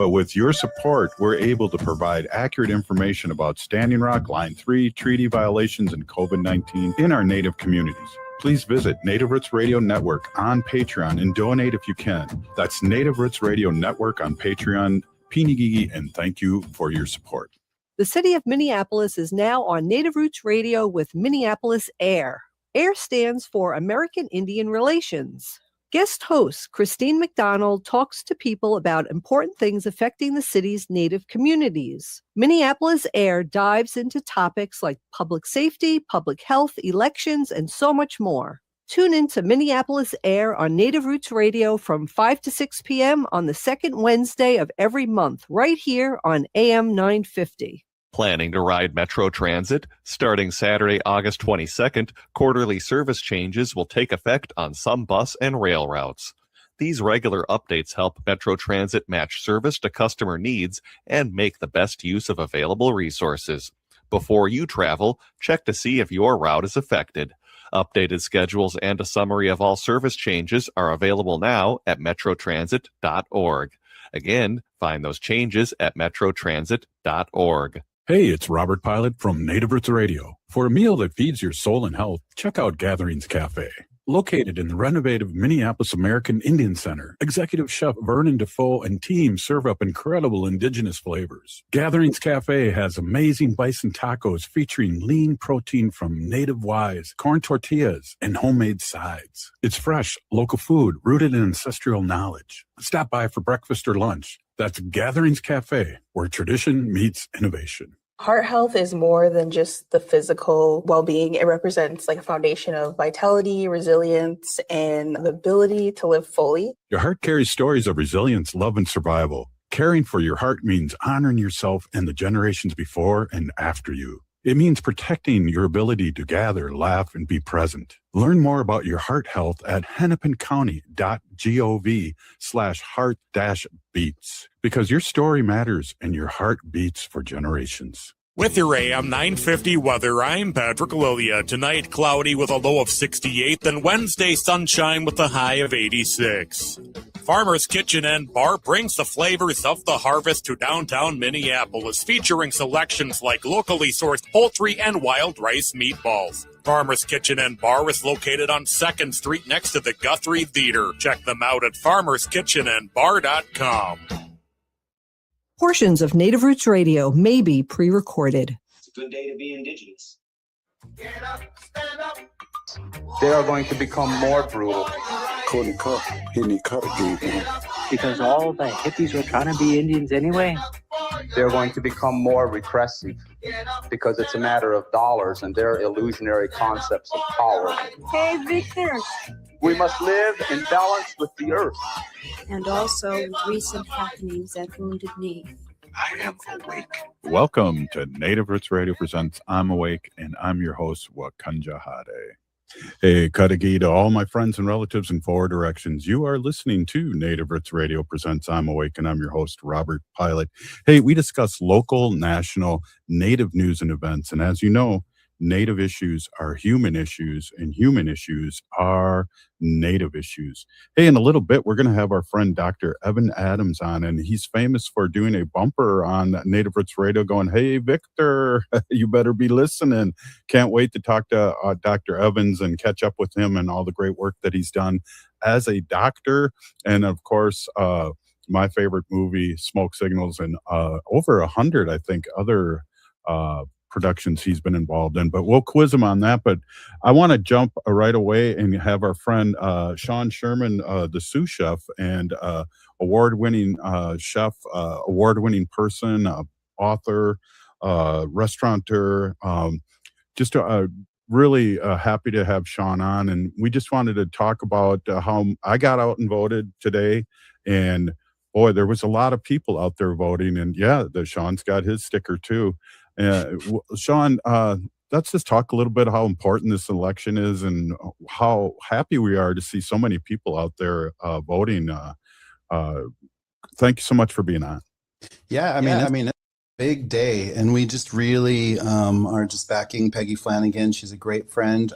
But with your support, we're able to provide accurate information about Standing Rock, Line 3, treaty violations, and COVID-19 in our Native communities. Please visit Native Roots Radio Network on Patreon and donate if you can. That's Native Roots Radio Network on Patreon. Pinigigi, and thank you for your support. The city of Minneapolis is now on Native Roots Radio with Minneapolis AIR. AIR stands for American Indian Relations. Guest host Christine McDonald talks to people about important things affecting the city's Native communities. Minneapolis AIR dives into topics like public safety, public health, elections, and so much more. Tune in to Minneapolis AIR on Native Roots Radio from 5 to 6 p.m. on the second Wednesday of every month, right here on AM 950. Planning to ride Metro Transit? Starting Saturday, August 22nd, quarterly service changes will take effect on some bus and rail routes. These regular updates help Metro Transit match service to customer needs and make the best use of available resources. Before you travel, check to see if your route is affected. Updated schedules and a summary of all service changes are available now at metrotransit.org. Again, find those changes at metrotransit.org. Hey, it's Robert Pilot from Native Roots Radio. For a meal that feeds your soul and health, check out Gatherings Cafe. Located in the renovative Minneapolis American Indian Center, Executive Chef Vernon Defoe and team serve up incredible indigenous flavors. Gatherings Cafe has amazing bison tacos featuring lean protein from native wise, corn tortillas, and homemade sides. It's fresh, local food rooted in ancestral knowledge. Stop by for breakfast or lunch. That's Gatherings Cafe, where tradition meets innovation. Heart health is more than just the physical well-being. It represents like a foundation of vitality, resilience, and the ability to live fully. Your heart carries stories of resilience, love, and survival. Caring for your heart means honoring yourself and the generations before and after you. It means protecting your ability to gather, laugh, and be present. Learn more about your heart health at hennepincounty.gov/heart-beats, because your story matters and your heart beats for generations. With your AM 950 weather, I'm Patrick Lilia. Tonight, cloudy with a low of 68, then Wednesday, sunshine with a high of 86. Farmer's Kitchen and Bar brings the flavors of the harvest to downtown Minneapolis, featuring selections like locally sourced poultry and wild rice meatballs. Farmer's Kitchen and Bar is located on 2nd Street next to the Guthrie Theater. Check them out at farmerskitchenandbar.com. Portions of Native Roots Radio may be pre-recorded. It's a good day to be Indigenous. Get up, stand up. They are going to become more brutal. Because all the hippies were trying to be Indians anyway. They're going to become more repressive because it's a matter of dollars and their illusionary concepts of power. Hey, Victor. We must live in balance with the earth. And also with recent happenings at Wounded Knee. I am awake. Welcome to Native Roots Radio presents I'm Awake, and I'm your host, Wakanja Hade. Hey, Kadagi to all my friends and relatives in four directions. You are listening to Native Roots Radio presents I'm Awake, and I'm your host, Robert Pilot. Hey, we discuss local, national, Native news and events, and as you know, Native issues are human issues, and human issues are Native issues. Hey, in a little bit, we're going to have our friend Dr. Evan Adams on, and he's famous for doing a bumper on Native Roots Radio going, hey, Victor, you better be listening. Can't wait to talk to Dr. Evans and catch up with him and all the great work that he's done as a doctor. And, of course, my favorite movie, Smoke Signals, and over 100, I think, other productions he's been involved in, but we'll quiz him on that. But I want to jump right away and have our friend Sean Sherman, the Sioux Chef, and award-winning chef, award-winning person, author, restaurateur, just really happy to have Sean on. And we just wanted to talk about how I got out and voted today, and boy, there was a lot of people out there voting, and yeah, Sean's got his sticker too. Sean, let's just talk a little bit how important this election is and how happy we are to see so many people out there voting. Thank you so much for being on. Yeah, I mean, it's a big day, and we just really are just backing Peggy Flanagan. She's a great friend.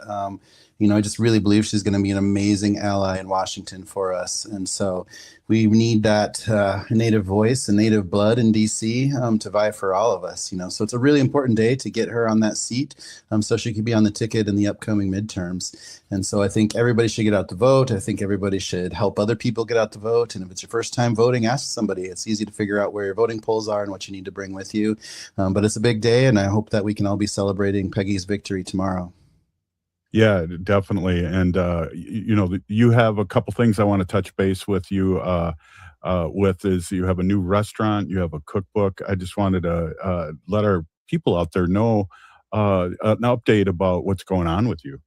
I just really believe she's going to be an amazing ally in Washington for us. And so we need that Native voice and Native blood in DC to vie for all of us. So it's a really important day to get her on that seat, so she could be on the ticket in the upcoming midterms. And so I think everybody should get out to vote. I think everybody should help other people get out to vote. And if it's your first time voting, ask somebody. It's easy to figure out where your voting polls are and what you need to bring with you. But it's a big day, and I hope that we can all be celebrating Peggy's victory tomorrow. Yeah, definitely. And, you have a couple things I want to touch base with you with is you have a new restaurant, you have a cookbook. I just wanted to let our people out there know an update about what's going on with you.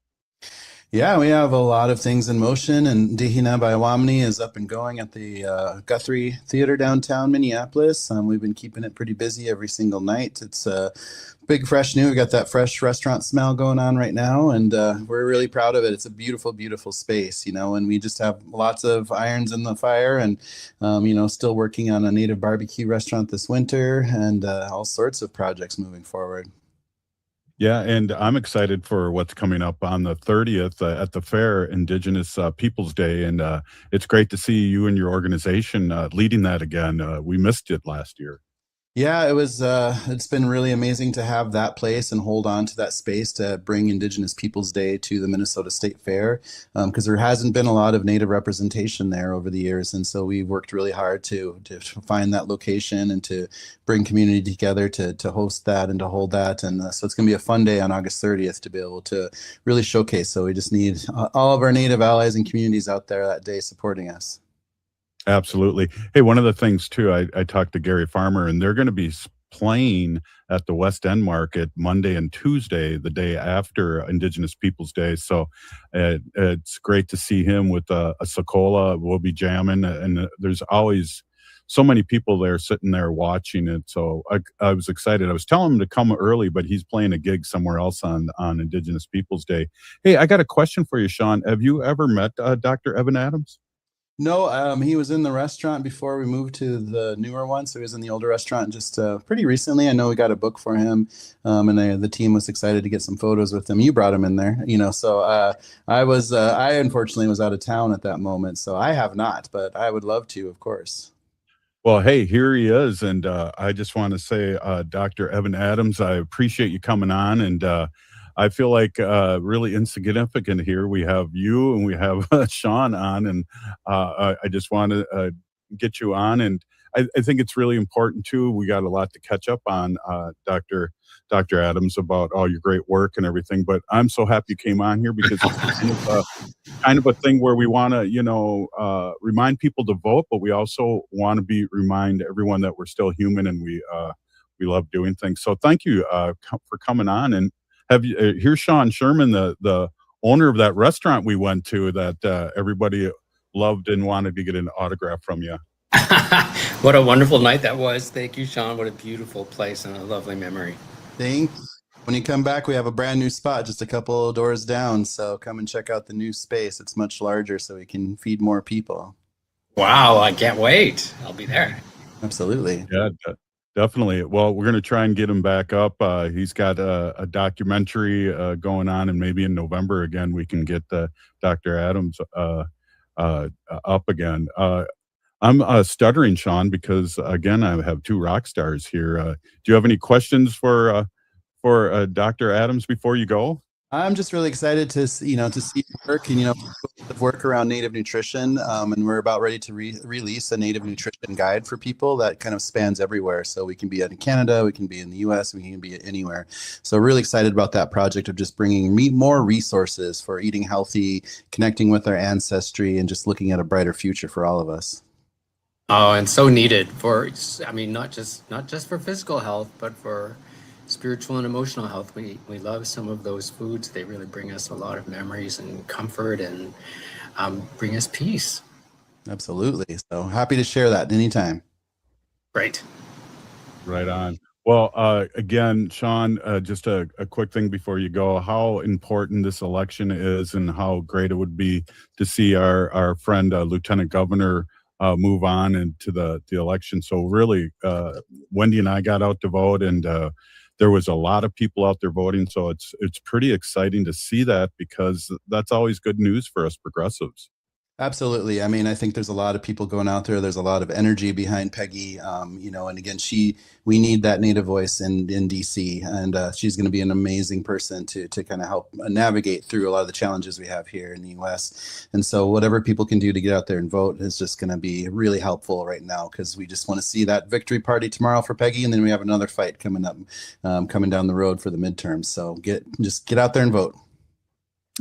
Yeah, we have a lot of things in motion, and Dihina by Wamni is up and going at the Guthrie Theater downtown Minneapolis. We've been keeping it pretty busy every single night. It's big, fresh new. We got that fresh restaurant smell going on right now, and we're really proud of it. It's a beautiful, beautiful space, and we just have lots of irons in the fire, and still working on a native barbecue restaurant this winter, and all sorts of projects moving forward. Yeah, and I'm excited for what's coming up on the 30th at the fair, Indigenous Peoples Day, and it's great to see you and your organization leading that again. We missed it last year. Yeah, it's been really amazing to have that place and hold on to that space to bring Indigenous Peoples Day to the Minnesota State Fair, because there hasn't been a lot of Native representation there over the years. And so we worked really hard to find that location and to bring community together to host that and to hold that. And so it's going to be a fun day on August 30th to be able to really showcase. So we just need all of our Native allies and communities out there that day supporting us. Absolutely. Hey, one of the things too, I talked to Gary Farmer, and they're going to be playing at the West End Market Monday and Tuesday, the day after Indigenous Peoples Day. So it's great to see him with a Sokola. We'll be jamming, and there's always so many people there sitting there watching it. So I was excited. I was telling him to come early, but he's playing a gig somewhere else on Indigenous Peoples Day. Hey, I got a question for you, Sean. Have you ever met Dr. Evan Adams? No, he was in the restaurant before we moved to the newer one. So he was in the older restaurant just pretty recently. I know we got a book for him, and the team was excited to get some photos with him. You brought him in there, so I unfortunately was out of town at that moment. So I have not, but I would love to, of course. Well, hey, here he is. And I just want to say, Dr. Evan Adams, I appreciate you coming on. And I feel like really insignificant here. We have you and we have Sean on, and I just want to get you on. And I think it's really important too. We got a lot to catch up on, Dr. Adams, about all your great work and everything. But I'm so happy you came on here because it's kind of a thing where we want to, remind people to vote, but we also want to remind everyone that we're still human and we love doing things. So thank you for coming on. And here's Sean Sherman, the owner of that restaurant we went to that everybody loved and wanted to get an autograph from you. What a wonderful night that was. Thank you, Sean. What a beautiful place and a lovely memory. Thanks. When you come back, we have a brand new spot just a couple of doors down. So come and check out the new space. It's much larger so we can feed more people. Wow, I can't wait. I'll be there. Absolutely. Yeah, definitely. Well, we're going to try and get him back up. He's got a documentary going on, and maybe in November again, we can get Dr. Adams up again. I'm stuttering, Sean, because again, I have two rock stars here. Do you have any questions for Dr. Adams before you go? I'm just really excited to see work and work around Native nutrition, and we're about ready to release a Native nutrition guide for people that kind of spans everywhere. So we can be in Canada, we can be in the U.S., we can be anywhere. So really excited about that project of just bringing more resources for eating healthy, connecting with our ancestry, and just looking at a brighter future for all of us. Oh, and so needed not just for physical health, but for spiritual and emotional health. We love some of those foods. They really bring us a lot of memories and comfort and bring us peace. Absolutely. So happy to share that anytime. Great. Right on. Well, again, Sean, just a quick thing before you go, how important this election is and how great it would be to see our friend, Lieutenant Governor, move on into the election. So really, Wendy and I got out to vote, and there was a lot of people out there voting. So it's pretty exciting to see that, because that's always good news for us progressives. Absolutely. I mean, I think there's a lot of people going out there. There's a lot of energy behind Peggy, and again, we need that Native voice in DC, and she's going to be an amazing person to kind of help navigate through a lot of the challenges we have here in the U.S. And so whatever people can do to get out there and vote is just going to be really helpful right now, because we just want to see that victory party tomorrow for Peggy, and then we have another fight coming up, coming down the road for the midterms. So just get out there and vote.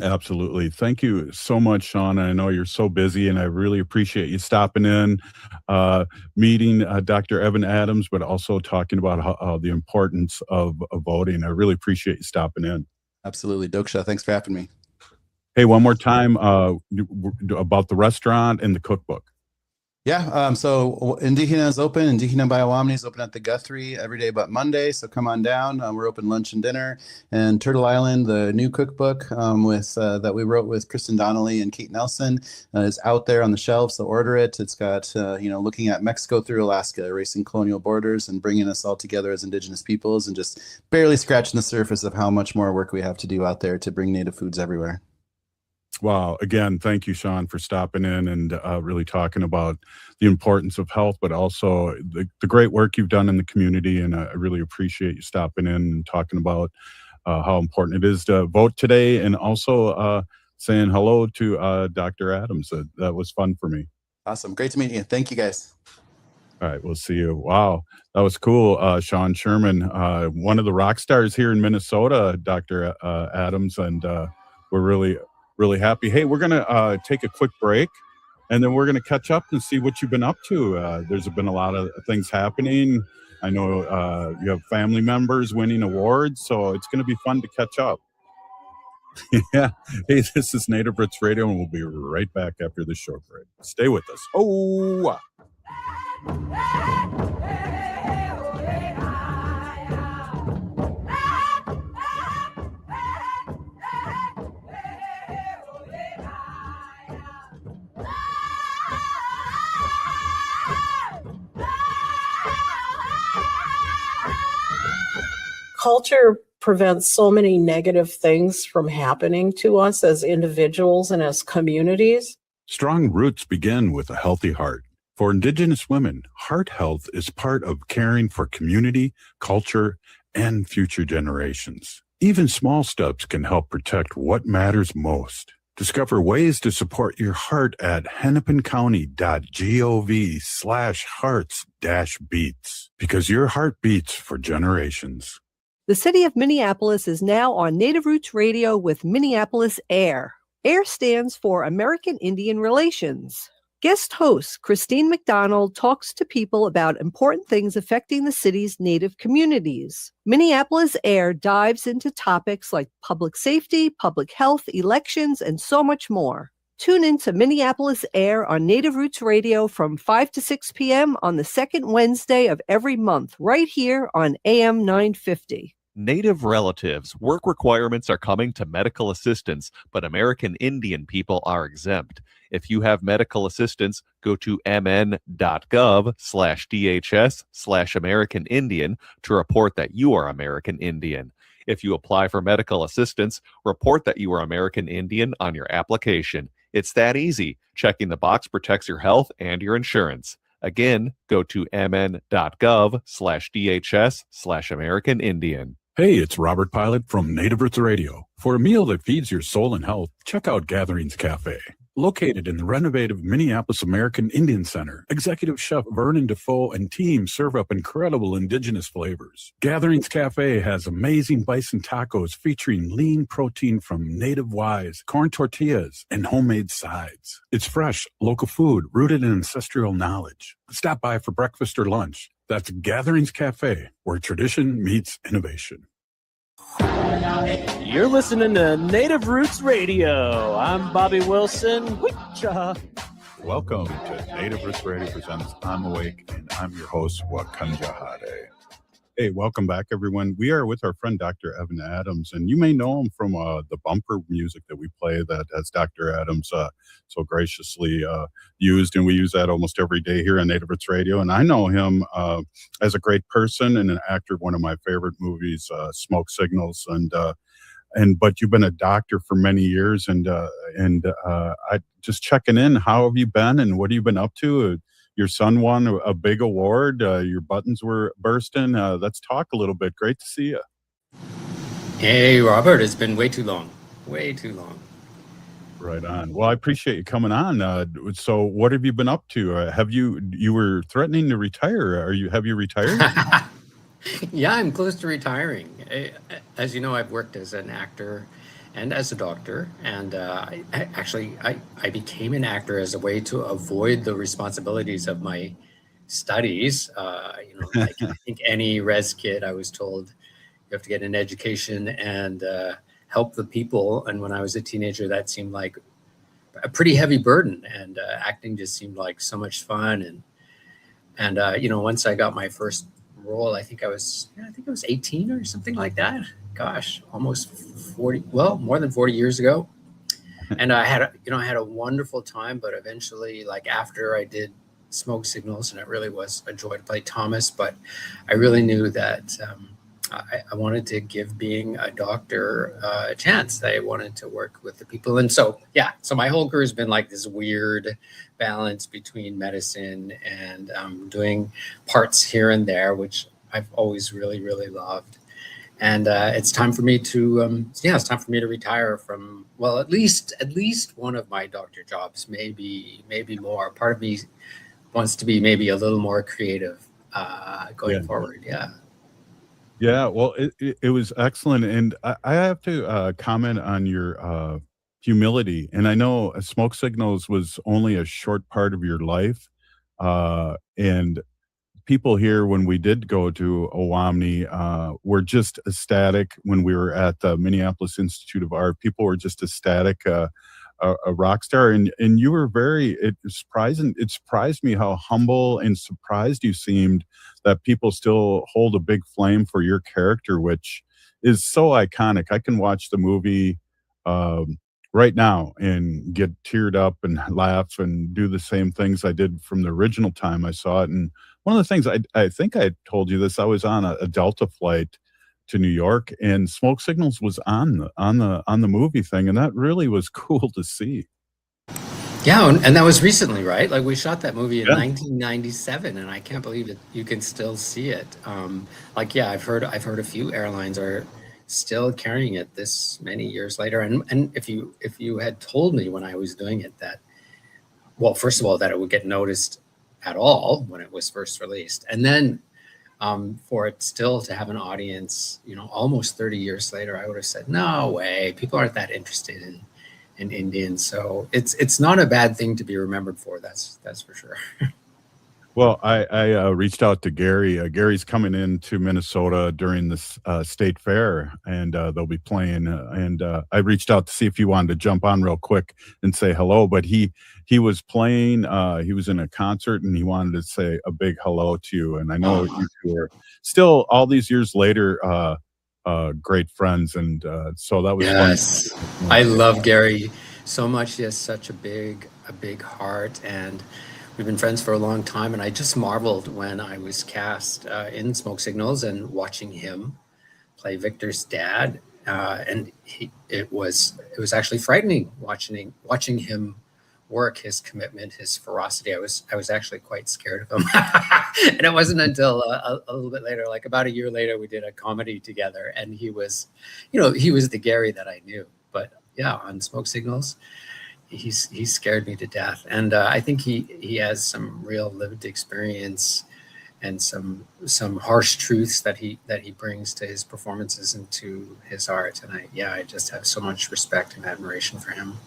Absolutely. Thank you so much, Sean. I know you're so busy, and I really appreciate you stopping in, meeting Dr. Evan Adams, but also talking about how the importance of voting. I really appreciate you stopping in. Absolutely. Doksha, thanks for having me. Hey, one more time about the restaurant and the cookbook. Yeah, so Indígena is open. Indígena by Tla'amin is open at the Guthrie every day but Monday, so come on down. We're open lunch and dinner. And Turtle Island, the new cookbook that we wrote with Kristen Donnelly and Kate Nelson, is out there on the shelves, so order it. It's got, looking at Mexico through Alaska, erasing colonial borders and bringing us all together as Indigenous peoples, and just barely scratching the surface of how much more work we have to do out there to bring Native foods everywhere. Wow. Again, thank you, Sean, for stopping in and really talking about the importance of health, but also the great work you've done in the community. And I really appreciate you stopping in and talking about how important it is to vote today, and also saying hello to Dr. Adams. That was fun for me. Awesome. Great to meet you. Thank you, guys. All right. We'll see you. Wow. That was cool. Sean Sherman, one of the rock stars here in Minnesota, Dr. Adams. And we're really happy. Hey, we're going to take a quick break, and then we're going to catch up and see what you've been up to. There's been a lot of things happening. I know you have family members winning awards, so it's going to be fun to catch up. Yeah. Hey, this is Native Roots Radio, and we'll be right back after this short break. Stay with us. Oh, culture prevents so many negative things from happening to us as individuals and as communities. Strong roots begin with a healthy heart. For Indigenous women, heart health is part of caring for community, culture, and future generations. Even small steps can help protect what matters most. Discover ways to support your heart at hennepincounty.gov/hearts-beats, because your heart beats for generations. The city of Minneapolis is now on Native Roots Radio with Minneapolis AIR. AIR stands for American Indian Relations. Guest host Christine McDonald talks to people about important things affecting the city's Native communities. Minneapolis AIR dives into topics like public safety, public health, elections, and so much more. Tune in to Minneapolis AIR on Native Roots Radio from 5 to 6 p.m. on the second Wednesday of every month, right here on AM 950. Native relatives, work requirements are coming to medical assistants, but American Indian people are exempt. If you have medical assistance, go to mn.gov/DHS/American Indian to report that you are American Indian. If you apply for medical assistance, report that you are American Indian on your application. It's that easy. Checking the box protects your health and your insurance. Again, go to mn.gov/DHS/American Indian. Hey, it's Robert Pilot from Native Roots Radio. For a meal that feeds your soul and health, check out Gatherings Cafe. Located in the renovative Minneapolis American Indian Center, Executive Chef Vernon Defoe and team serve up incredible Indigenous flavors. Gatherings Cafe has amazing bison tacos featuring lean protein from native wise, corn tortillas, and homemade sides. It's fresh, local food rooted in ancestral knowledge. Stop by for breakfast or lunch. That's Gatherings Cafe, where tradition meets innovation. You're listening to Native Roots Radio. I'm Bobby Wilson. Witcha. Welcome to Native Roots Radio presents I'm Awake, and I'm your host, Wakanja Hade. Hey, welcome back, everyone. We are with our friend Dr. Evan Adams, and you may know him from the bumper music that we play that has Dr. Adams so graciously used, and we use that almost every day here on Native Roots Radio. And I know him as a great person and an actor of one of my favorite movies, Smoke Signals, and but you've been a doctor for many years, and I just checking in. How have you been, and what have you been up to? Your son won a big award. Your buttons were bursting. Let's talk a little bit. Great to see you. Hey, Robert, it's been way too long. Way too long. Right on. Well, I appreciate you coming on. So, what have you been up to? You were threatening to retire? Have you retired? Yeah, I'm close to retiring. As you know, I've worked as an actor and as a doctor, and I became an actor as a way to avoid the responsibilities of my studies. Like I think any res kid, I was told you have to get an education and help the people. And when I was a teenager, that seemed like a pretty heavy burden, and acting just seemed like so much fun. And once I got my first role, I think I was 18 or something like that. Gosh, almost 40, well, more than 40 years ago. And I had a wonderful time, but eventually, like after I did Smoke Signals, and it really was a joy to play Thomas, but I really knew that I wanted to give being a doctor a chance. I wanted to work with the people. And so my whole career has been like this weird balance between medicine and doing parts here and there, which I've always really, really loved. And it's time for me to retire from, well, at least one of my doctor jobs, maybe more. Part of me wants to be maybe a little more creative going forward. Yeah, well, it was excellent, and I have to comment on your humility. And I know Smoke Signals was only a short part of your life, and people here, when we did go to Owamni, were just ecstatic. When we were at the Minneapolis Institute of Art, people were just ecstatic. A rock star, and you were it surprised me how humble and surprised you seemed that people still hold a big flame for your character, which is so iconic. I can watch the movie right now and get teared up and laugh and do the same things I did from the original time I saw it. And one of the things, I think I told you this, I was on a Delta flight to New York, and Smoke Signals was on the movie thing, and that really was cool to see. Yeah, and that was recently, right? Like we shot that movie in 1997, and I can't believe it. You can still see it. I've heard a few airlines are still carrying it this many years later. And if you had told me when I was doing it that, well, first of all, that it would get noticed at all when it was first released, and then for it still to have an audience, almost 30 years later, I would have said, no way, people aren't that interested in Indians. So it's not a bad thing to be remembered for. That's for sure. Well, I reached out to Gary. Gary's coming into Minnesota during this state fair, and they'll be playing. And I reached out to see if he wanted to jump on real quick and say hello. But he was playing. He was in a concert, and he wanted to say a big hello to you. And I know you two are still, all these years later, great friends. And so that was fun. I love Gary so much. He has such a big heart, and we've been friends for a long time, and I just marveled when I was cast in Smoke Signals and watching him play Victor's dad, and it was actually frightening watching him work, his commitment, his ferocity. I was actually quite scared of him, and it wasn't until a little bit later, like about a year later, we did a comedy together, and he was the Gary that I knew. But yeah, on Smoke Signals, he scared me to death, and I think he has some real lived experience and some harsh truths that he brings to his performances and to his art, and I just have so much respect and admiration for him.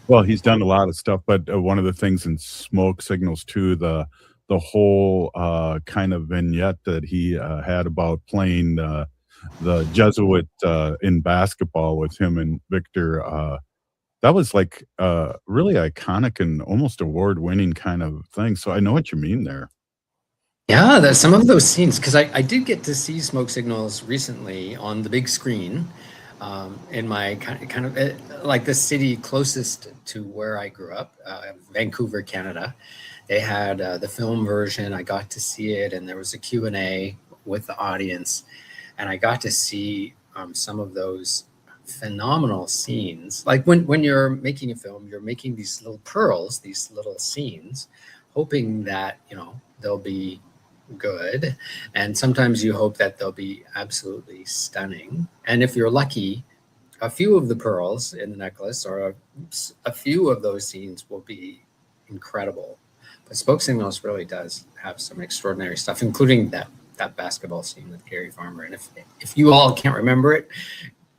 Well, he's done a lot of stuff, but one of the things in Smoke Signals too, the whole kind of vignette that he had about playing the Jesuit in basketball with him and Victor. That was like really iconic and almost award-winning kind of thing. So I know what you mean there. Yeah, there's some of those scenes, because I did get to see Smoke Signals recently on the big screen in my kind of like the city closest to where I grew up, Vancouver, Canada. They had the film version. I got to see it, and there was a Q&A with the audience, and I got to see some of those phenomenal scenes. Like when you're making a film, you're making these little pearls, these little scenes, hoping that, you know, they'll be good. And sometimes you hope that they'll be absolutely stunning. And if you're lucky, a few of the pearls in the necklace or a few of those scenes will be incredible. But Spoke Signals really does have some extraordinary stuff, including that basketball scene with Gary Farmer. And if you all can't remember it,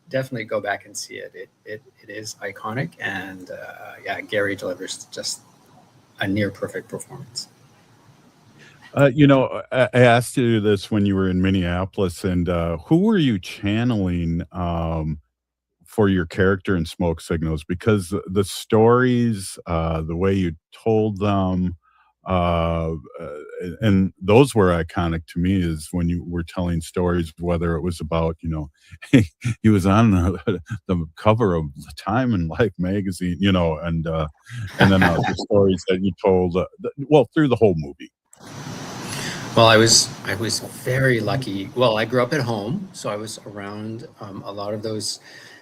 definitely go back and see it. It is iconic. And yeah, Gary delivers just a near perfect performance. You know, I asked you this when you were in Minneapolis, and who were you channeling for your character in Smoke Signals? Because the stories, the way you told them, and those were iconic to me, is when you were telling stories, whether it was about, you know, he was on the cover of Time and Life magazine, you know, and then the stories that you told, well, through the whole movie. Well, I was very lucky. Well, I grew up at home, so I was around a lot of those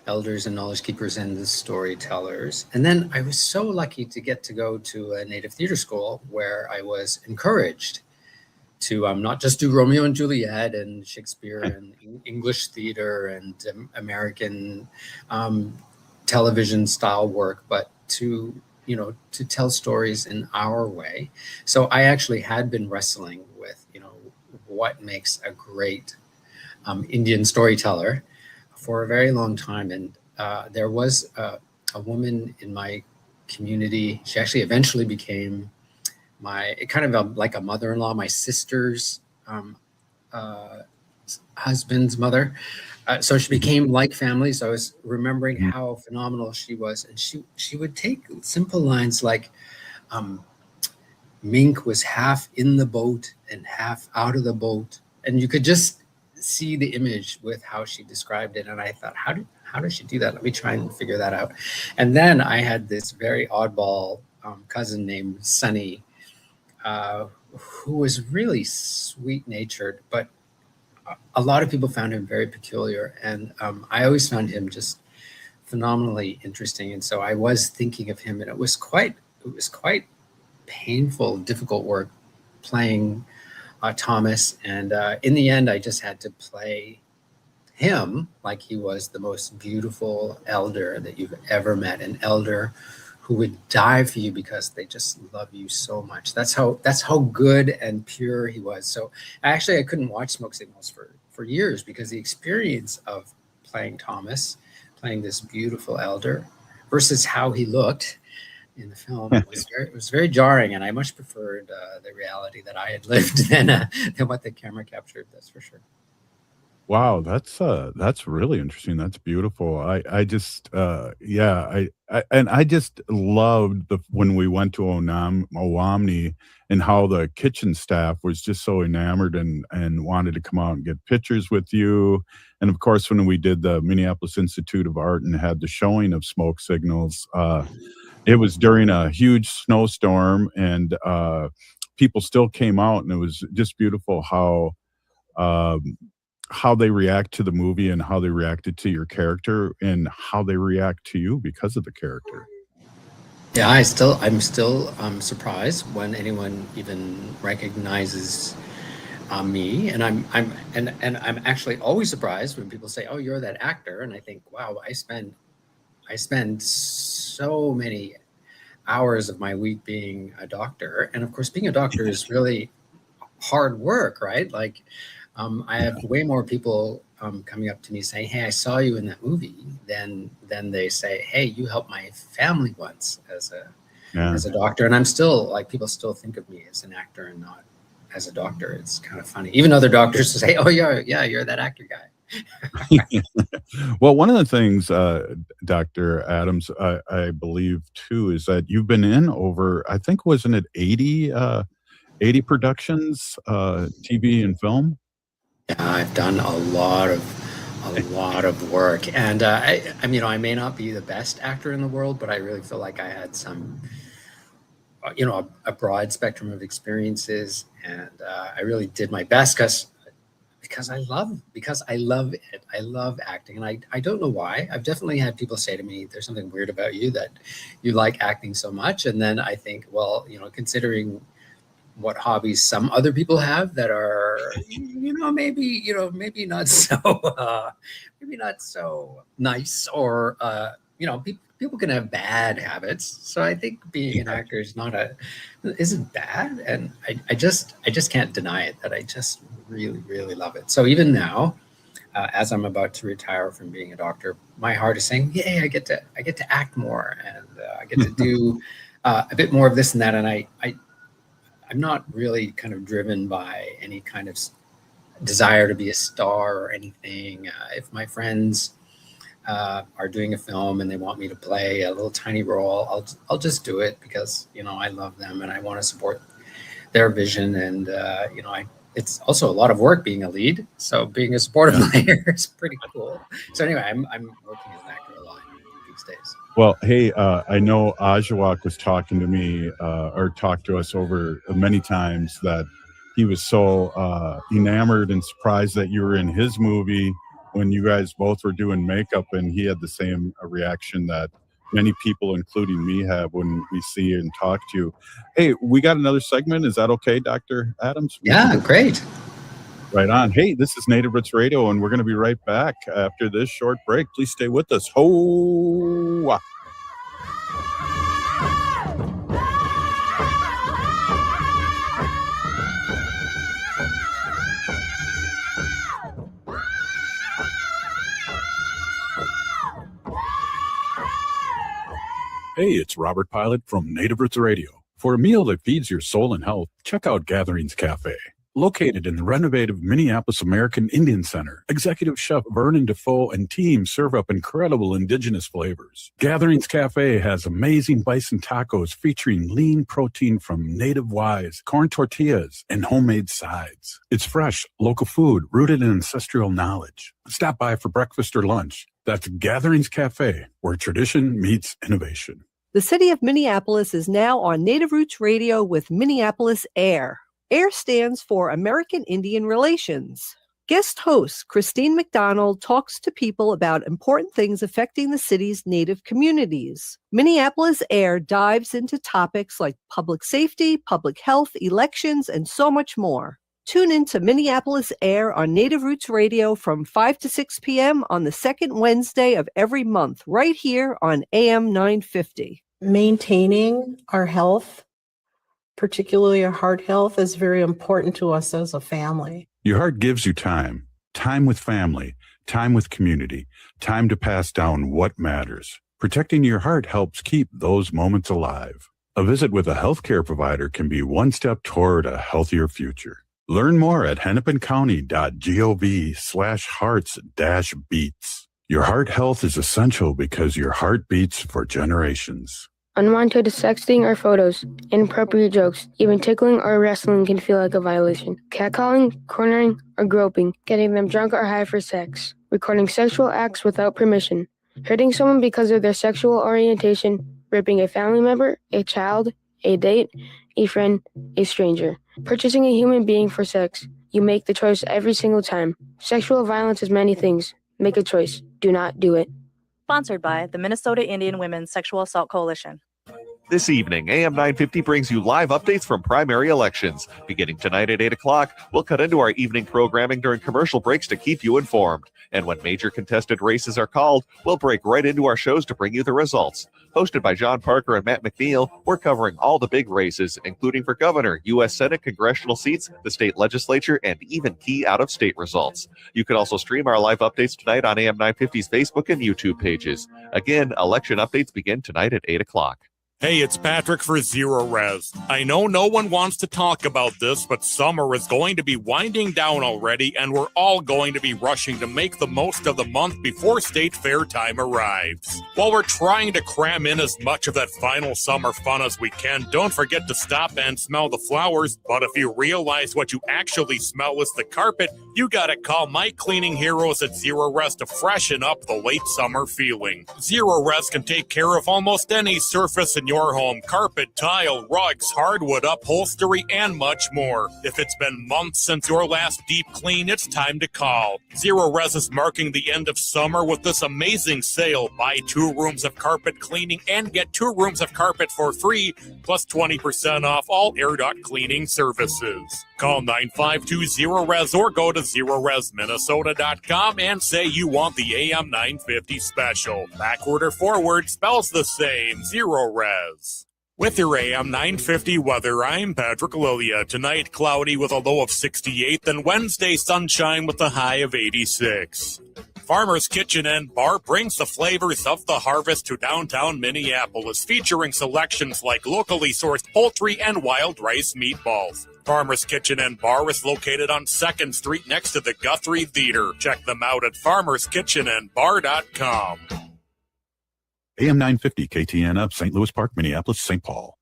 elders and knowledge keepers and the storytellers. And then I was so lucky to get to go to a Native theater school where I was encouraged to not just do Romeo and Juliet and Shakespeare and English theater and American television style work, but to, you know, to tell stories in our way. So I actually had been wrestling with, you know, what makes a great Indian storyteller for a very long time. And there was a woman in my community. She actually eventually became my kind of like a mother-in-law, my sister's husband's mother. So she became like family. So I was remembering how phenomenal she was. And she would take simple lines like, Mink was half in the boat and half out of the boat. And you could just see the image with how she described it. And I thought, how does she do that? Let me try and figure that out. And then I had this very oddball cousin named Sunny, who was really sweet-natured, but a lot of people found him very peculiar. And I always found him just phenomenally interesting. And so I was thinking of him, and it was quite painful, difficult work playing Thomas. And in the end, I just had to play him like he was the most beautiful elder that you've ever met, an elder who would die for you because they just love you so much. That's how good and pure he was. So actually, I couldn't watch Smoke Signals for years because the experience of playing Thomas, playing this beautiful elder, versus how he looked in the film was very jarring, and I much preferred the reality that I had lived than what the camera captured. That's for sure. Wow, that's really interesting. That's beautiful. I just I just loved when we went to Owamni and how the kitchen staff was just so enamored and wanted to come out and get pictures with you. And of course, when we did the Minneapolis Institute of Art and had the showing of Smoke Signals, it was during a huge snowstorm, and people still came out, and it was just beautiful how they react to the movie and how they reacted to your character and how they react to you because of the character. Yeah, I'm still surprised when anyone even recognizes me, and I'm actually always surprised when people say, "Oh, you're that actor," and I think, wow, I spend so many hours of my week being a doctor, and of course, being a doctor is really hard work, right? Like, I have way more people coming up to me saying, "Hey, I saw you in that movie," than they say, "Hey, you helped my family once as a doctor." And I'm still like, people still think of me as an actor and not as a doctor. It's kind of funny. Even other doctors say, "Oh, yeah, you're that actor guy." Well, one of the things, Dr. Adams, I believe too, is that you've been in over, I think, wasn't it 80 80 productions, TV and film. Yeah, I've done a lot of work, and I mean, I may not be the best actor in the world, but I really feel like I had some, a broad spectrum of experiences, and I really did my best because I love it. I love acting, and I don't know why. I've definitely had people say to me, "There's something weird about you that you like acting so much," and then I think, well, considering what hobbies some other people have that are, maybe not so, maybe not so nice, or people can have bad habits. So I think being an actor isn't bad, and I just can't deny it that I just really, really love it. So even now, as I'm about to retire from being a doctor, my heart is saying, "Yay! I get to act more, and I get to do a bit more of this and that." And I'm not really kind of driven by any kind of desire to be a star or anything. If my friends are doing a film and they want me to play a little tiny role, I'll just do it because I love them and I want to support their vision. And it's also a lot of work being a lead, so being a supportive player is pretty cool. So anyway, I'm working as an actor a lot these days. Well, hey, I know Ajawak was talking to me or talked to us over many times that he was so enamored and surprised that you were in his movie when you guys both were doing makeup, and he had the same reaction that many people, including me, have when we see you and talk to you. Hey, we got another segment. Is that okay, Dr. Adams? Yeah, great. Right on. Hey, this is Native Roots Radio, and we're going to be right back after this short break. Please stay with us. Ho! Hey, it's Robert Pilot from Native Roots Radio. For a meal that feeds your soul and health, check out Gatherings Cafe. Located in the renovated Minneapolis American Indian Center, Executive Chef Vernon Defoe and team serve up incredible indigenous flavors. Gatherings Cafe has amazing bison tacos featuring lean protein from native wise, corn tortillas, and homemade sides. It's fresh, local food rooted in ancestral knowledge. Stop by for breakfast or lunch. That's Gatherings Cafe, where tradition meets innovation. The city of Minneapolis is now on Native Roots Radio with Minneapolis Air. AIR stands for American Indian Relations. Guest host Christine McDonald talks to people about important things affecting the city's Native communities. Minneapolis Air dives into topics like public safety, public health, elections, and so much more. Tune in to Minneapolis Air on Native Roots Radio from 5 to 6 p.m. on the second Wednesday of every month, right here on AM 950. Maintaining our health, particularly our heart health, is very important to us as a family. Your heart gives you time with family, time with community, time to pass down what matters. Protecting your heart helps keep those moments alive. A visit with a healthcare provider can be one step toward a healthier future. Learn more at hennepincounty.gov/hearts-beats. Your heart health is essential because your heart beats for generations. Unwanted sexting or photos, inappropriate jokes, even tickling or wrestling can feel like a violation. Catcalling, cornering, or groping, getting them drunk or high for sex, recording sexual acts without permission, hurting someone because of their sexual orientation, raping a family member, a child, a date, a friend, a stranger, purchasing a human being for sex. You make the choice every single time. Sexual violence is many things. Make a choice. Do not do it. Sponsored by the Minnesota Indian Women's Sexual Assault Coalition. This evening, AM 950 brings you live updates from primary elections. Beginning tonight at 8 o'clock, we'll cut into our evening programming during commercial breaks to keep you informed. And when major contested races are called, we'll break right into our shows to bring you the results. Hosted by John Parker and Matt McNeil, we're covering all the big races, including for governor, U.S. Senate, congressional seats, the state legislature, and even key out-of-state results. You can also stream our live updates tonight on AM 950's Facebook and YouTube pages. Again, election updates begin tonight at 8 o'clock. Hey, it's Patrick for Zero Res. I know no one wants to talk about this, but summer is going to be winding down already, and we're all going to be rushing to make the most of the month before State Fair time arrives. While we're trying to cram in as much of that final summer fun as we can, don't forget to stop and smell the flowers. But if you realize what you actually smell is the carpet, you gotta call my cleaning heroes at Zero Res to freshen up the late summer feeling. Zero Res can take care of almost any surface in your home: carpet, tile, rugs, hardwood, upholstery, and much more. If it's been months since your last deep clean, it's time to call. Zero Res is marking the end of summer with this amazing sale. Buy 2 rooms of carpet cleaning and get 2 rooms of carpet for free, plus 20% off all air duct cleaning services. Call 9520-RES or go to ZeroResMinnesota.com and say you want the AM 950 special. Backward or forward spells the same. Zero Res. With your AM 950 weather, I'm Patrick Lilia. Tonight, cloudy with a low of 68, then Wednesday, sunshine with a high of 86. Farmer's Kitchen and Bar brings the flavors of the harvest to downtown Minneapolis, featuring selections like locally sourced poultry and wild rice meatballs. Farmer's Kitchen and Bar is located on 2nd Street next to the Guthrie Theater. Check them out at farmerskitchenandbar.com. AM 950 KTN up, St. Louis Park, Minneapolis, St. Paul.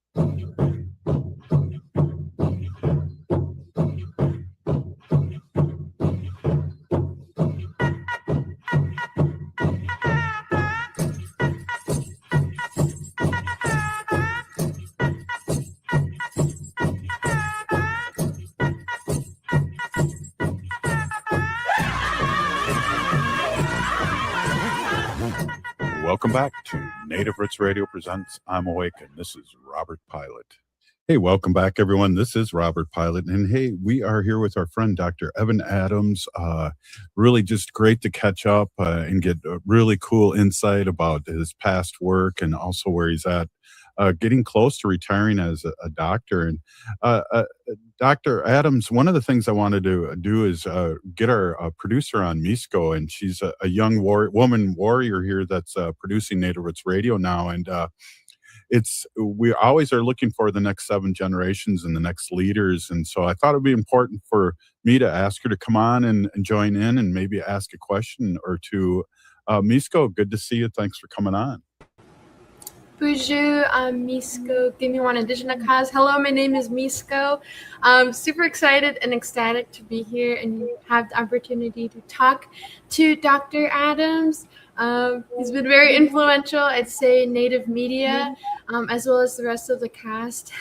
Welcome back to Native Roots Radio Presents I'm Awake, and this is Robert Pilot. Hey, welcome back, everyone. This is Robert Pilot, and hey, we are here with our friend, Dr. Evan Adams. Really just great to catch up and get a really cool insight about his past work and also where he's at, getting close to retiring as a doctor. And Dr. Adams, one of the things I wanted to do is get our producer on, Misko, and she's a young woman warrior here that's producing Native Roots Radio now. And we always are looking for the next 7 generations and the next leaders. And so I thought it'd be important for me to ask her to come on and join in and maybe ask a question or two. Misko, good to see you. Thanks for coming on. Bonjour, I'm Misko. Give me one additional cause. Hello, my name is Misko. I'm super excited and ecstatic to be here and have the opportunity to talk to Dr. Adams. He's been very influential, I'd say, in Native media, as well as the rest of the cast.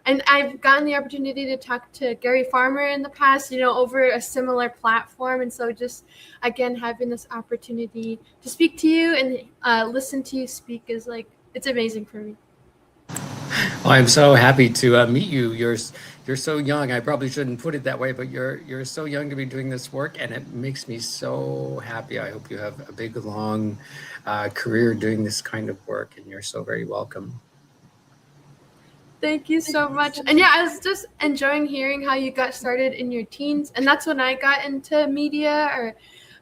And I've gotten the opportunity to talk to Gary Farmer in the past, over a similar platform. And so just, again, having this opportunity to speak to you and listen to you speak is it's amazing for me. Well, I'm so happy to meet you. You're so young. I probably shouldn't put it that way, but you're so young to be doing this work, and it makes me so happy. I hope you have a big, long career doing this kind of work, and you're so very welcome. Thank you so much. And yeah, I was just enjoying hearing how you got started in your teens. And that's when I got into media.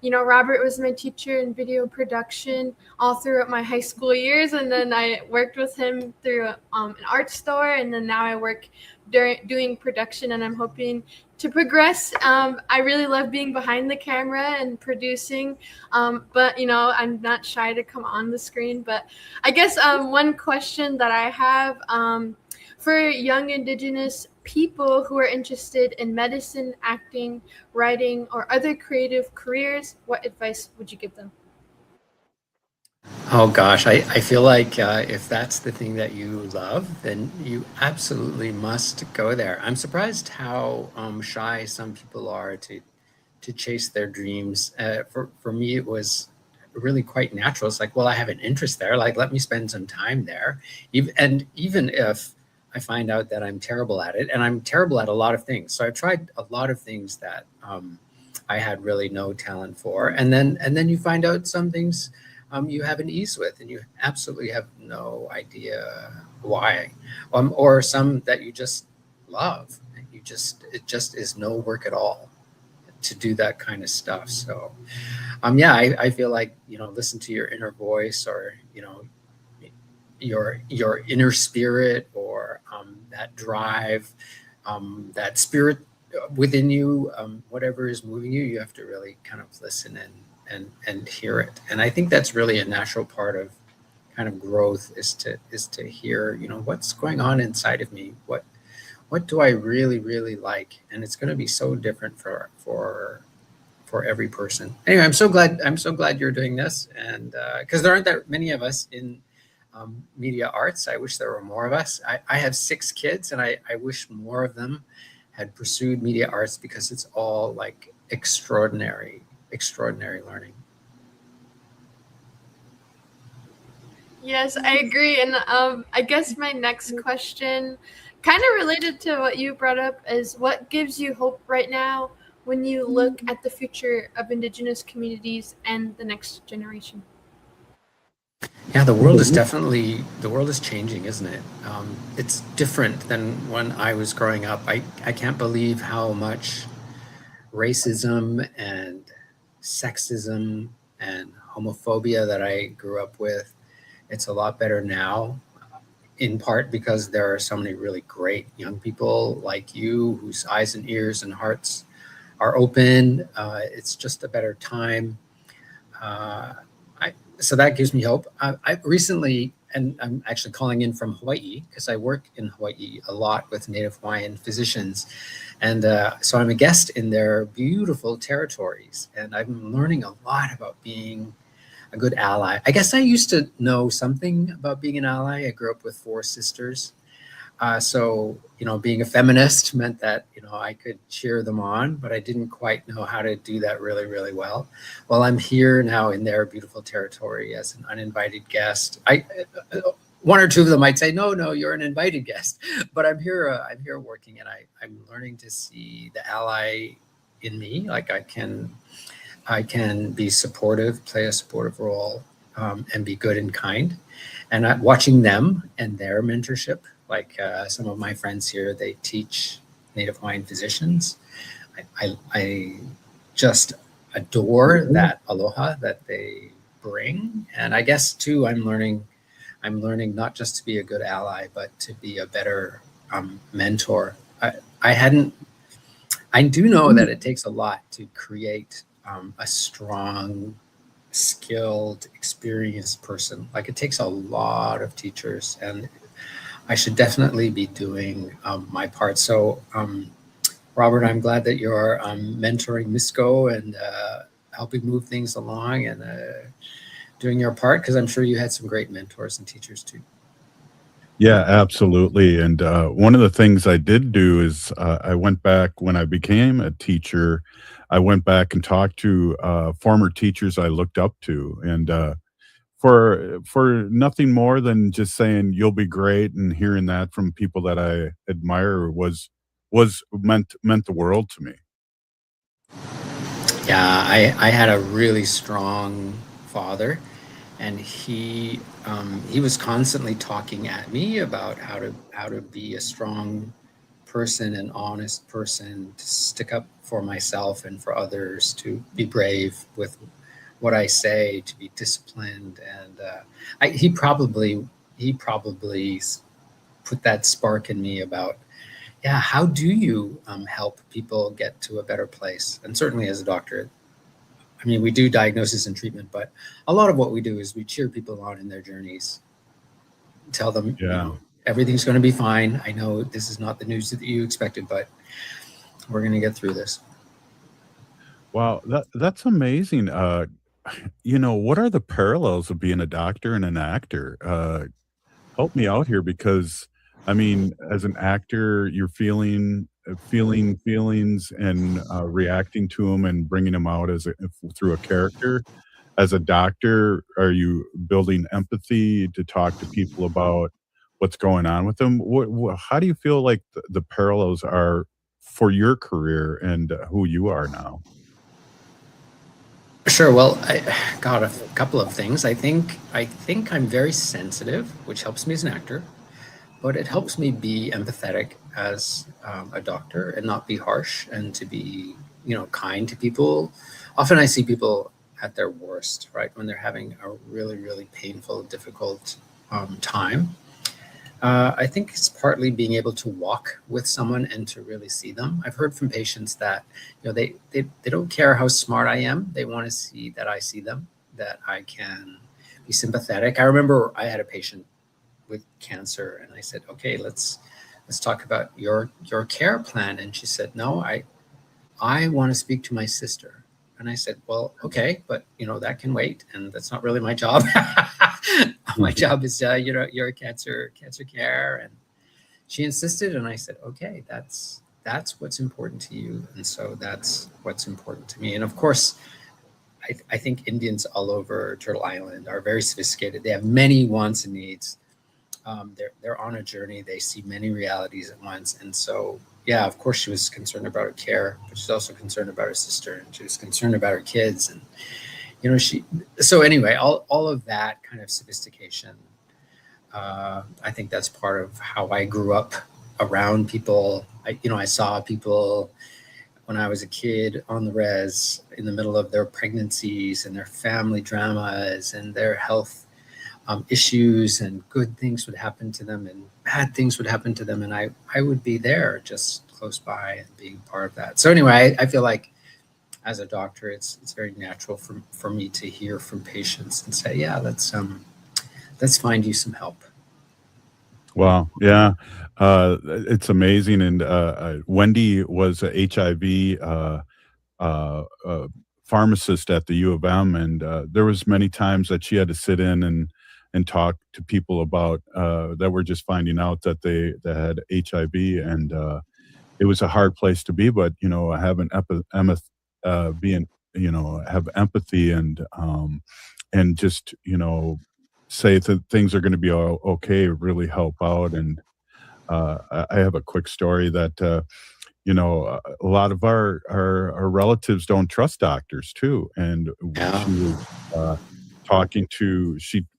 Robert was my teacher in video production all throughout my high school years. And then I worked with him through an art store. And then now I work doing production, and I'm hoping to progress. I really love being behind the camera and producing, but I'm not shy to come on the screen. But I guess one question that I have, for young Indigenous people who are interested in medicine, acting, writing, or other creative careers, what advice would you give them? Oh gosh, I feel like if that's the thing that you love, then you absolutely must go there. I'm surprised how shy some people are to chase their dreams. For me, it was really quite natural. It's like, well, I have an interest there. Let me spend some time there. Even if I find out that I'm terrible at it, and I'm terrible at a lot of things. So I've tried a lot of things that I had really no talent for, and then you find out some things you have an ease with, and you absolutely have no idea why, or some that you just love. It just is no work at all to do that kind of stuff. So, I feel like listen to your inner voice, or your inner spirit, or that drive, that spirit within you, whatever is moving you, you have to really kind of listen and hear it. And I think that's really a natural part of kind of growth, is to hear, what's going on inside of me, what do I really, really like? And it's going to be so different for every person. Anyway, I'm so glad you're doing this, and because there aren't that many of us in media arts. I wish there were more of us. I have 6 kids, and I wish more of them had pursued media arts, because it's all like extraordinary learning. Yes, I agree. And I guess my next question, kind of related to what you brought up, is what gives you hope right now when you look at the future of Indigenous communities and the next generation? Yeah, the world is changing, isn't it? It's different than when I was growing up. I can't believe how much racism and sexism and homophobia that I grew up with. It's a lot better now, in part because there are so many really great young people like you, whose eyes and ears and hearts are open. It's just a better time. So that gives me hope. I recently, and I'm actually calling in from Hawaii, because I work in Hawaii a lot with Native Hawaiian physicians. And so I'm a guest in their beautiful territories. And I'm learning a lot about being a good ally. I guess I used to know something about being an ally. I grew up with 4 sisters. So, being a feminist meant that, I could cheer them on, but I didn't quite know how to do that really, really well. Well, I'm here now in their beautiful territory as an uninvited guest. One or two of them might say, no, you're an invited guest, but I'm here working, and I'm learning to see the ally in me. Like I can be supportive, play a supportive role, and be good and kind. And watching them and their mentorship, like some of my friends here, they teach Native Hawaiian physicians. I just adore that aloha that they bring. And I guess too, I'm learning not just to be a good ally, but to be a better mentor. I do know that it takes a lot to create a strong, skilled, experienced person. Like it takes a lot of teachers, and I should definitely be doing my part. So, Robert, I'm glad that you're mentoring Misco and helping move things along and doing your part, because I'm sure you had some great mentors and teachers too. Yeah, absolutely. And one of the things I did do is I went back when I became a teacher. I went back and talked to former teachers I looked up to, and for nothing more than just saying you'll be great, and hearing that from people that I admire was meant the world to me. Yeah, I had a really strong father, and he was constantly talking at me about how to be a strong person, an honest person, to stick up for myself and for others, to be brave with what I say, to be disciplined. And he probably put that spark in me about, yeah, how do you help people get to a better place? And certainly as a doctor, I mean, we do diagnosis and treatment, but a lot of what we do is we cheer people on in their journeys, tell them, everything's going to be fine. I know this is not the news that you expected, but we're going to get through this. Wow, that's amazing. What are the parallels of being a doctor and an actor? Help me out here, because I mean, as an actor, you're feeling feelings and reacting to them and bringing them out through a character. As a doctor, are you building empathy to talk to people about what's going on with them? How do you feel like the parallels are for your career and who you are now? Sure. Well, I got a couple of things. I think I'm very sensitive, which helps me as an actor, but it helps me be empathetic as a doctor and not be harsh, and to be, kind to people. Often I see people at their worst, right? When they're having a really, really painful, difficult time. I think it's partly being able to walk with someone and to really see them. I've heard from patients that, you know, they don't care how smart I am. They want to see that I see them, that I can be sympathetic. I remember I had a patient with cancer, and I said, okay, let's talk about your care plan. And she said, no, I want to speak to my sister. And I said, well, okay, but you know, that can wait, and that's not really my job. My job is, you know, your cancer care. And she insisted, and I said, okay, that's what's important to you, and so that's what's important to me. And of course, I think Indians all over Turtle Island are very sophisticated. They have many wants and needs. They're on a journey. They see many realities at once, and so. Yeah, of course, she was concerned about her care, but she's also concerned about her sister, and she was concerned about her kids. And, you know, so anyway, all of that kind of sophistication, I think that's part of how I grew up around people. I saw people when I was a kid on the res in the middle of their pregnancies and their family dramas and their health issues, and good things would happen to them and bad things would happen to them. And I would be there just close by and being part of that. So anyway, I feel like as a doctor, it's very natural for me to hear from patients and say, yeah, let's find you some help. Wow. Yeah. It's amazing. And Wendy was a HIV pharmacist at the U of M. And there was many times that she had to sit in and talk to people about that were just finding out that they had HIV, and it was a hard place to be. But you know, have empathy and just, you know, say that things are going to be okay, really help out. And I have a quick story that you know, a lot of our relatives don't trust doctors too, and she was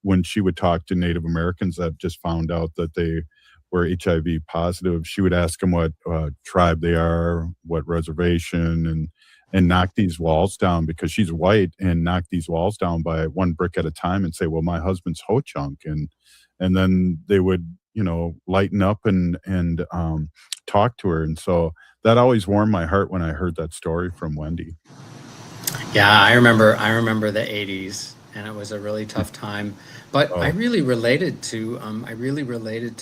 when she would talk to Native Americans that just found out that they were HIV positive, she would ask them what tribe they are, what reservation, and knock these walls down, because she's white, and knock these walls down by one brick at a time and say, well, my husband's Ho-Chunk. And then they would, you know, lighten up and talk to her. And so that always warmed my heart when I heard that story from Wendy. Yeah, I remember the 80s. And it was a really tough time, but I really related to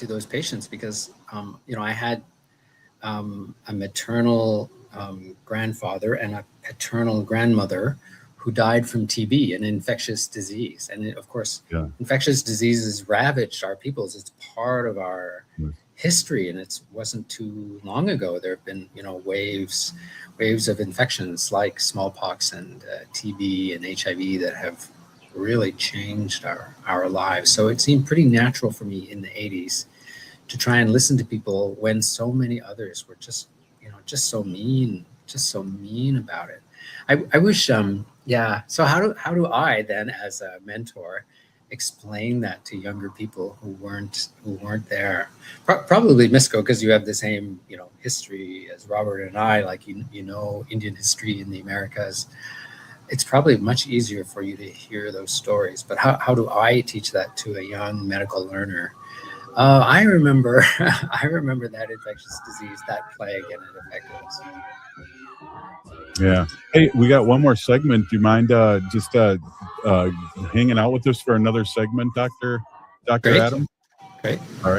those patients because you know, I had a maternal grandfather and a paternal grandmother who died from TB, an infectious disease, and of course, infectious diseases ravaged our peoples. It's part of our history, and it wasn't too long ago. There have been, you know, waves of infections like smallpox and TB and HIV that have really changed our lives. So it seemed pretty natural for me in the 80s to try and listen to people when so many others were just so mean about it. I wish, so how do I then, as a mentor, explain that to younger people who weren't there? Probably Misco, because you have the same, you know, history as Robert and I, like, you know, Indian history in the Americas. It's probably much easier for you to hear those stories. But how do I teach that to a young medical learner? I remember that infectious disease, that plague, and it affected us. Yeah. Hey, we got one more segment. Do you mind just hanging out with us for another segment, Dr. Adam? Great. All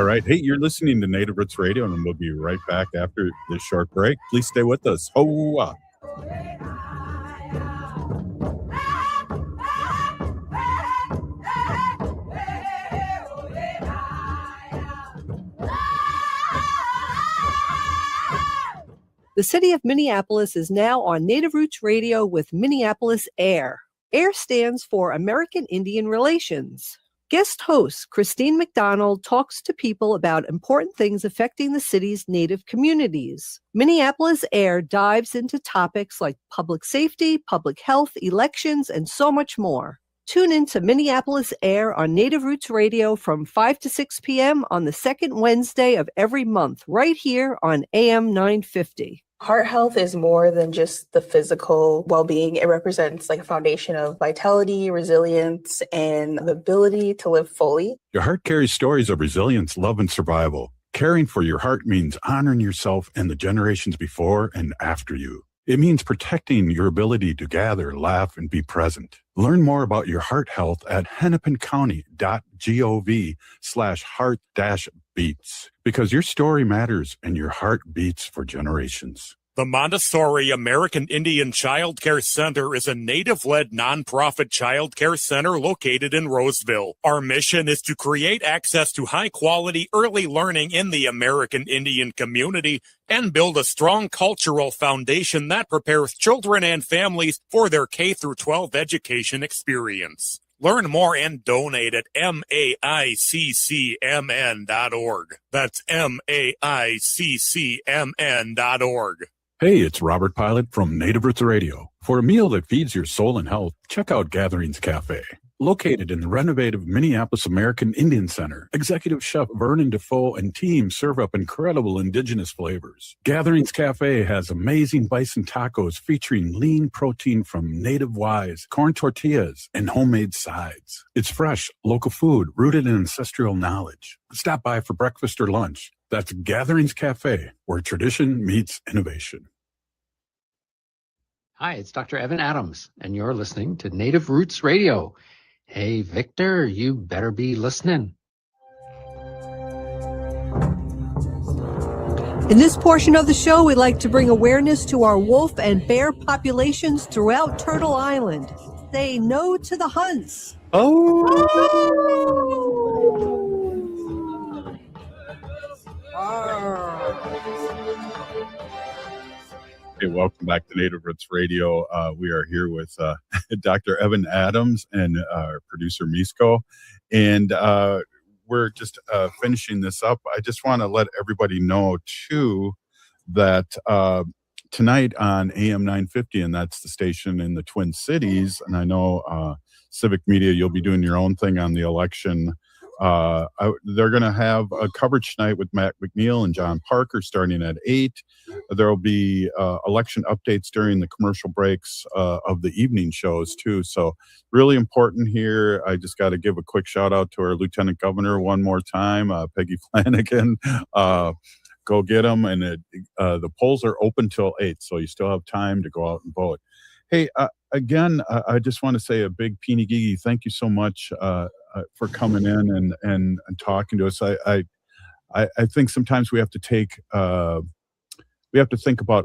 right. Hey, you're listening to Native Roots Radio, and we'll be right back after this short break. Please stay with us. Hoa. The city of Minneapolis is now on Native Roots Radio with Minneapolis AIR. AIR stands for American Indian Relations. Guest host Christine McDonald talks to people about important things affecting the city's Native communities. Minneapolis AIR dives into topics like public safety, public health, elections, and so much more. Tune in to Minneapolis AIR on Native Roots Radio from 5 to 6 p.m. on the second Wednesday of every month, right here on AM 950. Heart health is more than just the physical well-being. It represents like a foundation of vitality, resilience, and the ability to live fully. Your heart carries stories of resilience, love, and survival. Caring for your heart means honoring yourself and the generations before and after you. It means protecting your ability to gather, laugh, and be present. Learn more about your heart health at hennepincounty.gov/heart-beats, because your story matters and your heart beats for generations. The Montessori American Indian Child Care Center is a Native-led nonprofit child care center located in Roseville. Our mission is to create access to high-quality early learning in the American Indian community and build a strong cultural foundation that prepares children and families for their K-12 education experience. Learn more and donate at maiccmn.org. That's maiccmn.org. Hey, it's Robert Pilot from Native Roots Radio. For a meal that feeds your soul and health, check out Gatherings Cafe. Located in the renovative Minneapolis American Indian Center, Executive Chef Vernon Defoe and team serve up incredible indigenous flavors. Gatherings Cafe has amazing bison tacos featuring lean protein from native wise, corn tortillas, and homemade sides. It's fresh, local food rooted in ancestral knowledge. Stop by for breakfast or lunch. That's Gatherings Cafe, where tradition meets innovation. Hi, it's Dr. Evan Adams, and you're listening to Native Roots Radio. Hey, Victor, you better be listening. In this portion of the show, we'd like to bring awareness to our wolf and bear populations throughout Turtle Island. Say no to the hunts. Hey, welcome back to Native Roots Radio. We are here with Dr. Evan Adams and our producer Misko, and we're just finishing this up. I just want to let everybody know too that tonight on AM 950, and that's the station in the Twin Cities, and I know Civic Media, you'll be doing your own thing on the election. They're going to have a coverage tonight with Matt McNeil and John Parker starting at 8. There will be election updates during the commercial breaks of the evening shows too. So really important here. I just got to give a quick shout out to our Lieutenant Governor one more time, Peggy Flanagan. Go get them. And the polls are open till 8, so you still have time to go out and vote. Hey, again, I just want to say a big Peeny Gigi, thank you so much for coming in and talking to us. I think sometimes we have to think about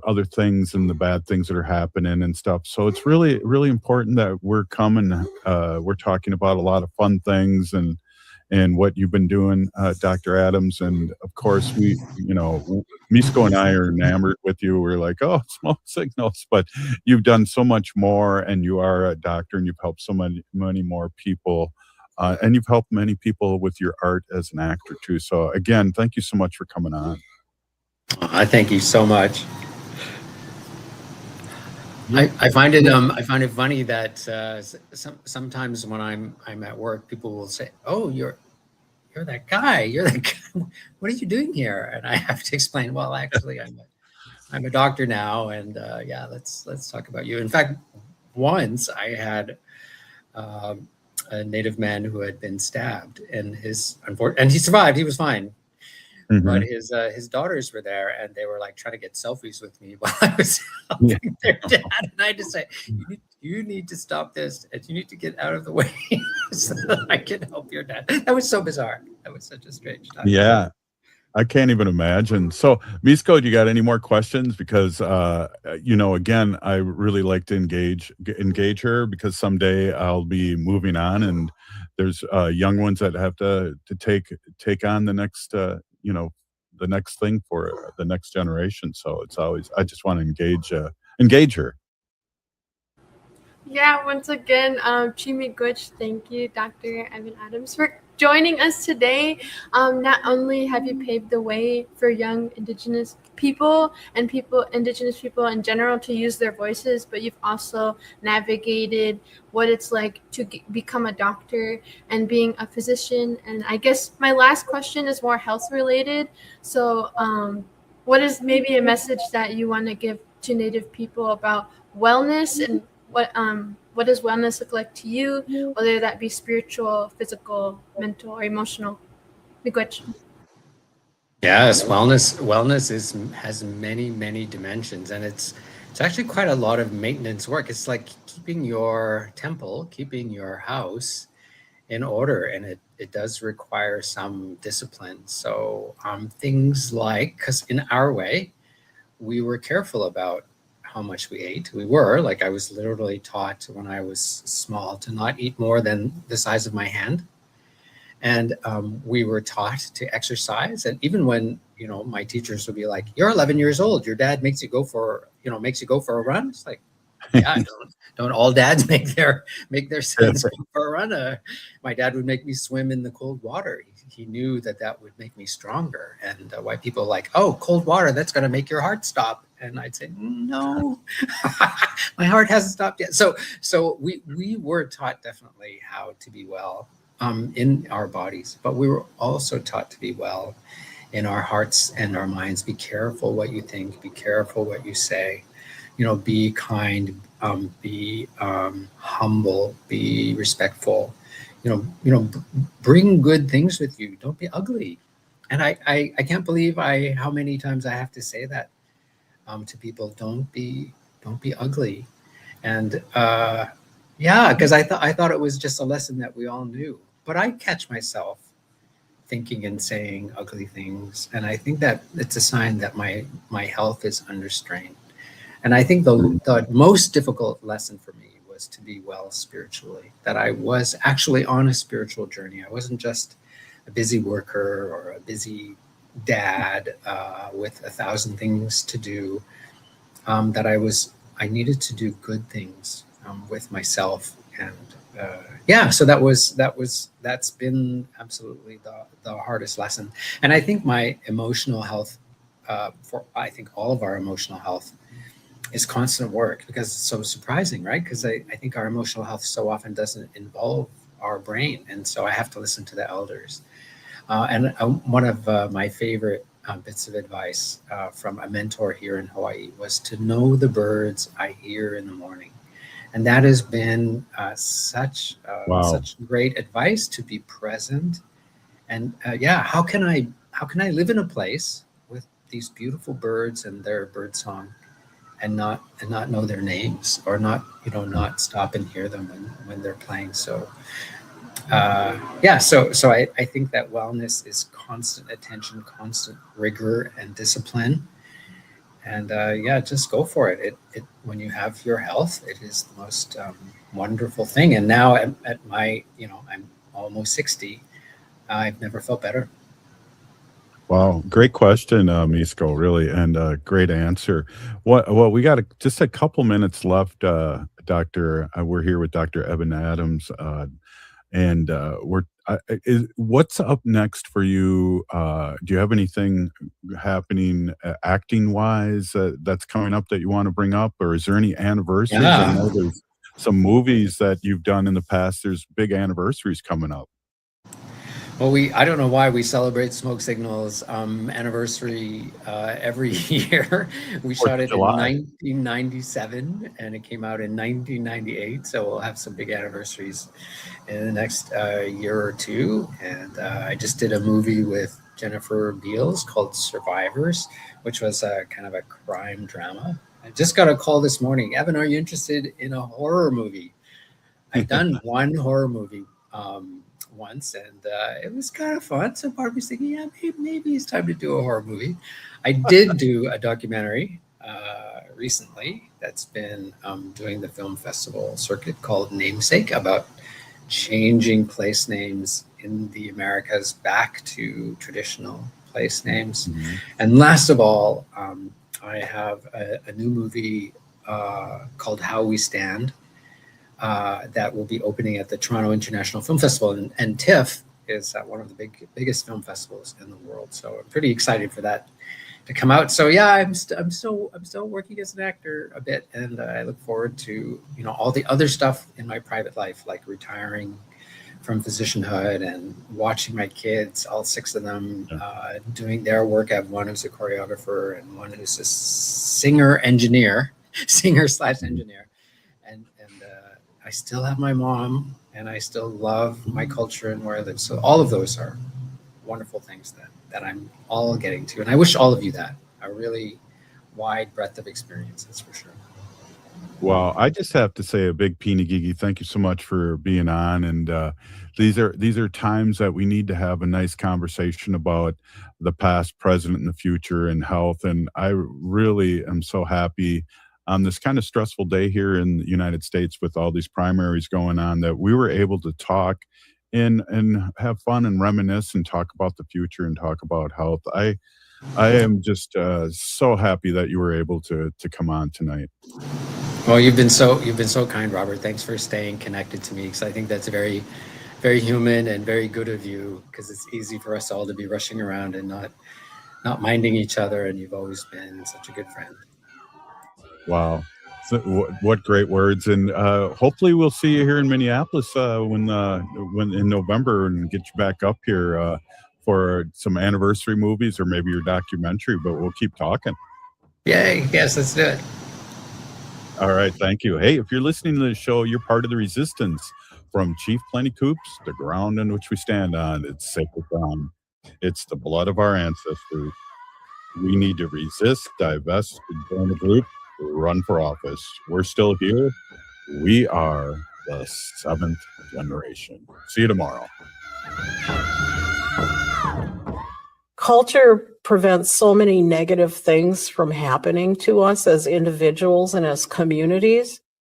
other things and the bad things that are happening and stuff. So it's really, really important that we're coming. We're talking about a lot of fun things and what you've been doing, Dr. Adams. And of course, Misko and I are enamored with you. We're like, oh, smoke signals, but you've done so much more, and you are a doctor, and you've helped so many more people. And you've helped many people with your art as an actor too. So again, thank you so much for coming on. I thank you so much. I find it funny that sometimes when I'm at work, people will say, "Oh, you're that guy. You're that guy. What are you doing here?" And I have to explain. Well, actually, I'm a doctor now, and let's talk about you. In fact, once I had a Native man who had been stabbed, and he survived. He was fine. Mm-hmm. But his daughters were there, and they were like trying to get selfies with me while I was helping their dad. And I just say, you need to stop this, and you need to get out of the way so that I can help your dad. That was so bizarre. That was such a strange time. Yeah, I can't even imagine. So, Misko, do you got any more questions? Because again, I really like to engage her, because someday I'll be moving on, and there's young ones that have to take on the next the next thing for the next generation. So it's always, I just want to engage her. Yeah, once again, Chimi Guch, thank you, Dr. Evan Adams, for joining us today. Not only have you paved the way for young Indigenous people and Indigenous people in general to use their voices, but you've also navigated what it's like to become a doctor and being a physician. And I guess my last question is more health related. So what is maybe a message that you want to give to Native people about wellness, and what does wellness look like to you, whether that be spiritual, physical, mental, or emotional? Miigwech. Yes, wellness has many dimensions, and it's actually quite a lot of maintenance work. It's like keeping your temple, keeping your house in order, and it does require some discipline. So things like, because in our way, we were careful about how much we ate. We were, like, I was literally taught when I was small to not eat more than the size of my hand. And we were taught to exercise. And even when, my teachers would be like, "You're 11 years old. Your dad makes you go for a run." It's like, yeah, don't all dads make their sons go for a run? My dad would make me swim in the cold water. He knew that would make me stronger. And white people are like, "Oh, cold water, that's going to make your heart stop." And I'd say, "No, my heart hasn't stopped yet." So we were taught definitely how to be well in our bodies, but we were also taught to be well in our hearts and our minds. Be careful what you think, be careful what you say, be kind, be humble, be respectful, bring good things with you. Don't be ugly. And I can't believe how many times I have to say that to people. Don't be ugly. And because I thought it was just a lesson that we all knew. But I catch myself thinking and saying ugly things. And I think that it's a sign that my health is under strain. And I think the most difficult lesson for me was to be well spiritually, that I was actually on a spiritual journey. I wasn't just a busy worker or a busy dad with 1,000 things to do, that I needed to do good things with myself. And so that's been absolutely the hardest lesson. And I think my emotional health, I think all of our emotional health, is constant work, because it's so surprising, right? Because I think our emotional health so often doesn't involve our brain. And so I have to listen to the elders. And one of my favorite bits of advice from a mentor here in Hawaii was to know the birds I hear in the morning. And that has been such great advice, to be present. And how can I live in a place with these beautiful birds and their bird song, and not know their names, or not stop and hear them when they're playing? So so I think that wellness is constant attention, constant rigor and discipline. And just go for it. It when you have your health, it is the most wonderful thing. And now at my, I'm almost 60, I've never felt better. Wow, great question, Misko, really, and great answer. Well, we got just a couple minutes left, Doctor. We're here with Dr. Eben Adams, and what's up next for you? Do you have anything happening acting wise that's coming up that you want to bring up, or is there any anniversaries? Yeah. I know there's some movies that you've done in the past. There's big anniversaries coming up. Well, I don't know why we celebrate Smoke Signal's anniversary every year. We shot it in 1997 and it came out in 1998. So we'll have some big anniversaries in the next year or two. And I just did a movie with Jennifer Beals called Survivors, which was a kind of a crime drama. I just got a call this morning. Evan, are you interested in a horror movie? I've done one horror movie once, and it was kind of fun. So part of me's thinking, yeah, maybe it's time to do a horror movie. I did do a documentary recently that's been doing the film festival circuit called Namesake, about changing place names in the Americas back to traditional place names. Mm-hmm. And last of all, I have a new movie called How We Stand, that will be opening at the Toronto International Film Festival, and TIFF is one of the biggest film festivals in the world. So I'm pretty excited for that to come out. So yeah, I'm still working as an actor a bit, and I look forward to all the other stuff in my private life, like retiring from physicianhood and watching my kids, all 6 of them, doing their work. I have one who's a choreographer and one who's a singer/engineer, and I still have my mom, and I still love my culture and where I live. So all of those are wonderful things that I'm all getting to, and I wish all of you that a really wide breadth of experiences for sure. Well, I just have to say a big Pinigigi, thank you so much for being on. And these are times that we need to have a nice conversation about the past, present, and the future and health. And I really am so happy on this kind of stressful day here in the United States with all these primaries going on that we were able to talk and have fun and reminisce and talk about the future and talk about health. I am just so happy that you were able to come on tonight. Well, you've been so kind, Robert. Thanks for staying connected to me, because I think that's very, very human and very good of you, because it's easy for us all to be rushing around and not minding each other. And you've always been such a good friend. Wow. So, what great words. And hopefully we'll see you here in Minneapolis when in November and get you back up here for some anniversary movies or maybe your documentary, but we'll keep talking. Yay. Yes, let's do it. All right. Thank you. Hey, if you're listening to the show, you're part of the resistance. From Chief Plenty Coops, the ground on which we stand on, it's sacred ground. It's the blood of our ancestors. We need to resist, divest, and join the group, run for office. We're still here. We are the 7th generation. See you tomorrow. Culture prevents so many negative things from happening to us as individuals and as communities.